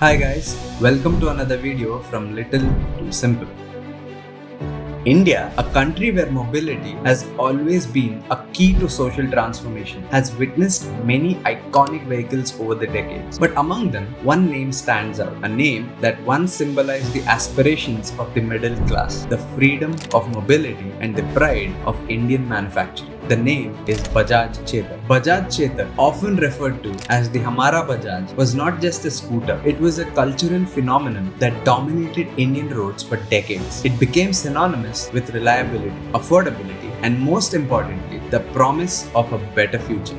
Hi guys, welcome to another video from Little to Simple. India, a country where mobility has always been a key to social transformation, has witnessed many iconic vehicles over the decades. But among them, one name stands out, a name that once symbolized the aspirations of the middle class, the freedom of mobility and the pride of Indian manufacturing. The name is Bajaj Chetak. Bajaj Chetak, often referred to as the Hamara Bajaj, was not just a scooter, it was a cultural phenomenon that dominated Indian roads for decades. It became synonymous with reliability, affordability, and most importantly, the promise of a better future.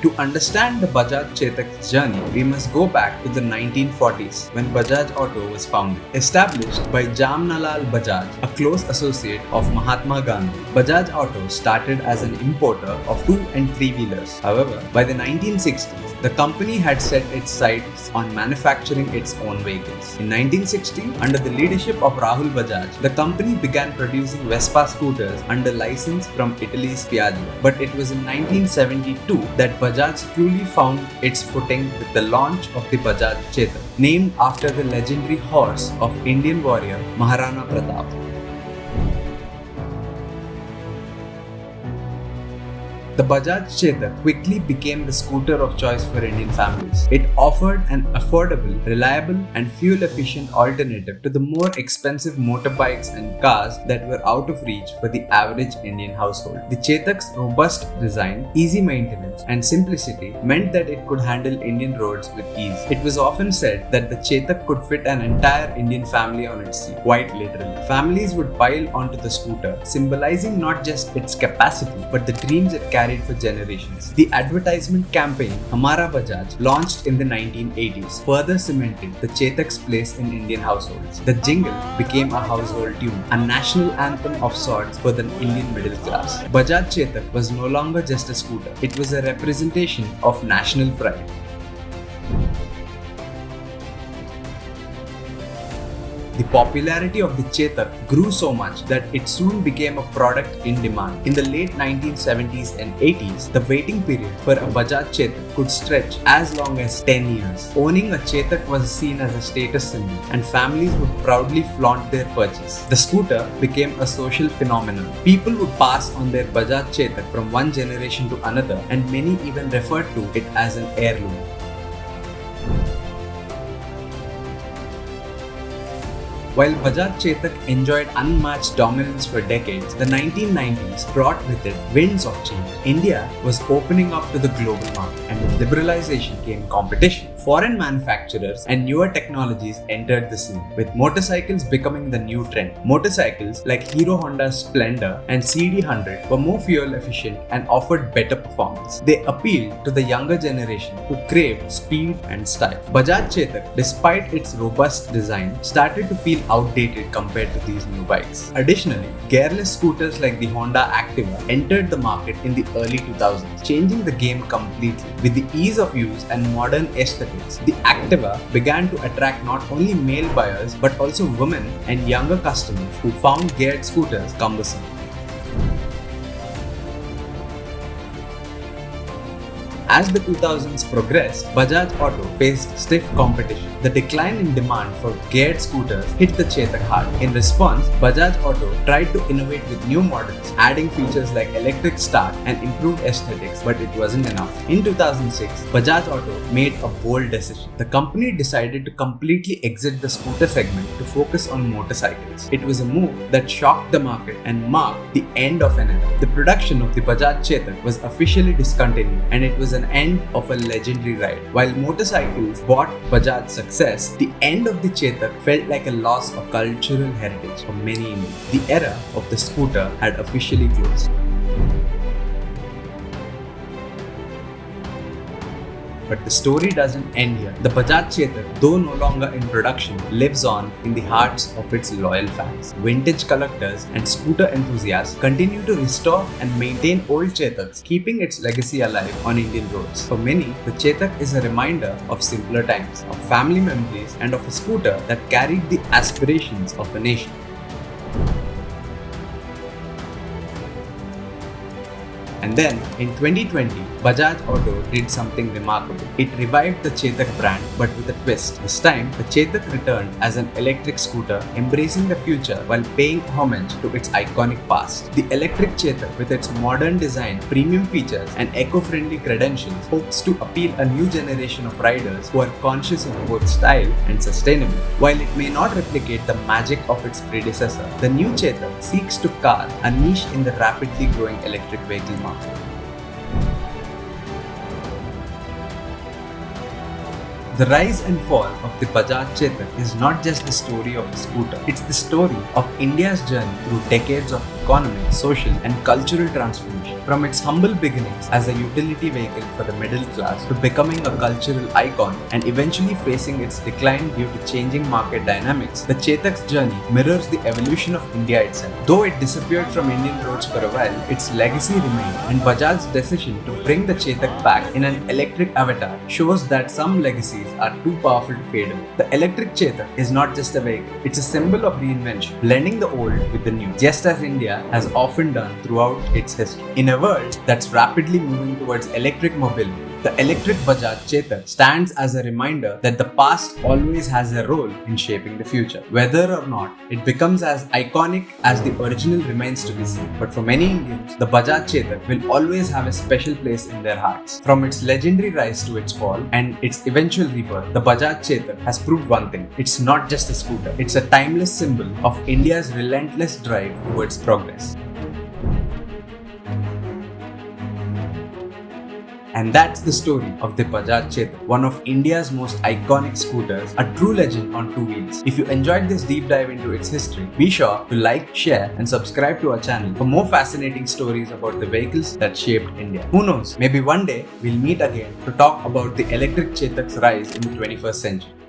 To understand the Bajaj Chetak's journey, we must go back to the 1940s when Bajaj Auto was founded. Established by Jamnalal Bajaj, a close associate of Mahatma Gandhi, Bajaj Auto started as an importer of 2 and 3-wheelers. However, by the 1960s, the company had set its sights on manufacturing its own vehicles. In 1960, under the leadership of Rahul Bajaj, the company began producing Vespa scooters under license from Italy's Piaggio. But it was in 1972 that Bajaj truly found its footing with the launch of the Bajaj Chetak, named after the legendary horse of Indian warrior Maharana Pratap. The Bajaj Chetak quickly became the scooter of choice for Indian families. It offered an affordable, reliable, and fuel-efficient alternative to the more expensive motorbikes and cars that were out of reach for the average Indian household. The Chetak's robust design, easy maintenance, and simplicity meant that it could handle Indian roads with ease. It was often said that the Chetak could fit an entire Indian family on its seat, quite literally. Families would pile onto the scooter, symbolizing not just its capacity, but the dreams it carried for generations. The advertisement campaign Hamara Bajaj, launched in the 1980s, further cemented the Chetak's place in Indian households. The jingle became a household tune, a national anthem of sorts for the Indian middle class. Bajaj Chetak was no longer just a scooter, it was a representation of national pride. The popularity of the Chetak grew so much that it soon became a product in demand. In the late 1970s and 80s, the waiting period for a Bajaj Chetak could stretch as long as 10 years. Owning a Chetak was seen as a status symbol, and families would proudly flaunt their purchase. The scooter became a social phenomenon. People would pass on their Bajaj Chetak from one generation to another, and many even referred to it as an heirloom. While Bajaj Chetak enjoyed unmatched dominance for decades, the 1990s brought with it winds of change. India was opening up to the global market, and with liberalization came competition. Foreign manufacturers and newer technologies entered the scene, with motorcycles becoming the new trend. Motorcycles like Hero Honda's Splendor and CD100 were more fuel efficient and offered better performance. They appealed to the younger generation who craved speed and style. Bajaj Chetak, despite its robust design, started to feel outdated compared to these new bikes. Additionally, gearless scooters like the Honda Activa entered the market in the early 2000s, changing the game completely. With the ease of use and modern aesthetics, the Activa began to attract not only male buyers but also women and younger customers who found geared scooters cumbersome. As the 2000s progressed, Bajaj Auto faced stiff competition. The decline in demand for geared scooters hit the Chetak hard. In response, Bajaj Auto tried to innovate with new models, adding features like electric start and improved aesthetics, but it wasn't enough. In 2006, Bajaj Auto made a bold decision. The company decided to completely exit the scooter segment to focus on motorcycles. It was a move that shocked the market and marked the end of an era. The production of the Bajaj Chetak was officially discontinued, and it was an end of a legendary ride. While motorcycles brought Bajaj's success, the end of the Chetak felt like a loss of cultural heritage for many Indians. The era of the scooter had officially closed. But the story doesn't end here. The Bajaj Chetak, though no longer in production, lives on in the hearts of its loyal fans. Vintage collectors and scooter enthusiasts continue to restore and maintain old Chetaks, keeping its legacy alive on Indian roads. For many, the Chetak is a reminder of simpler times, of family memories, and of a scooter that carried the aspirations of a nation. And then, in 2020, Bajaj Auto did something remarkable. It revived the Chetak brand, but with a twist. This time, the Chetak returned as an electric scooter, embracing the future while paying homage to its iconic past. The electric Chetak, with its modern design, premium features, and eco-friendly credentials, hopes to appeal a new generation of riders who are conscious of both style and sustainability. While it may not replicate the magic of its predecessor, the new Chetak seeks to carve a niche in the rapidly growing electric vehicle market. The rise and fall of the Bajaj Chetak is not just the story of a scooter, it's the story of India's journey through decades of economic, social, and cultural transformation. From its humble beginnings as a utility vehicle for the middle class to becoming a cultural icon and eventually facing its decline due to changing market dynamics, the Chetak's journey mirrors the evolution of India itself. Though it disappeared from Indian roads for a while, its legacy remained, and Bajaj's decision to bring the Chetak back in an electric avatar shows that some legacies are too powerful to fade away. The electric Chetak is not just a vehicle, it's a symbol of reinvention, blending the old with the new, just as India has often done throughout its history. In a world that's rapidly moving towards electric mobility, the electric Bajaj Chetak stands as a reminder that the past always has a role in shaping the future. Whether or not it becomes as iconic as the original remains to be seen. But for many Indians, the Bajaj Chetak will always have a special place in their hearts. From its legendary rise to its fall and its eventual rebirth, the Bajaj Chetak has proved one thing. It's not just a scooter. It's a timeless symbol of India's relentless drive towards progress. And that's the story of the Bajaj Chetak, one of India's most iconic scooters, a true legend on two wheels. If you enjoyed this deep dive into its history, be sure to like, share, and subscribe to our channel for more fascinating stories about the vehicles that shaped India. Who knows, maybe one day we'll meet again to talk about the electric Chetak's rise in the 21st century.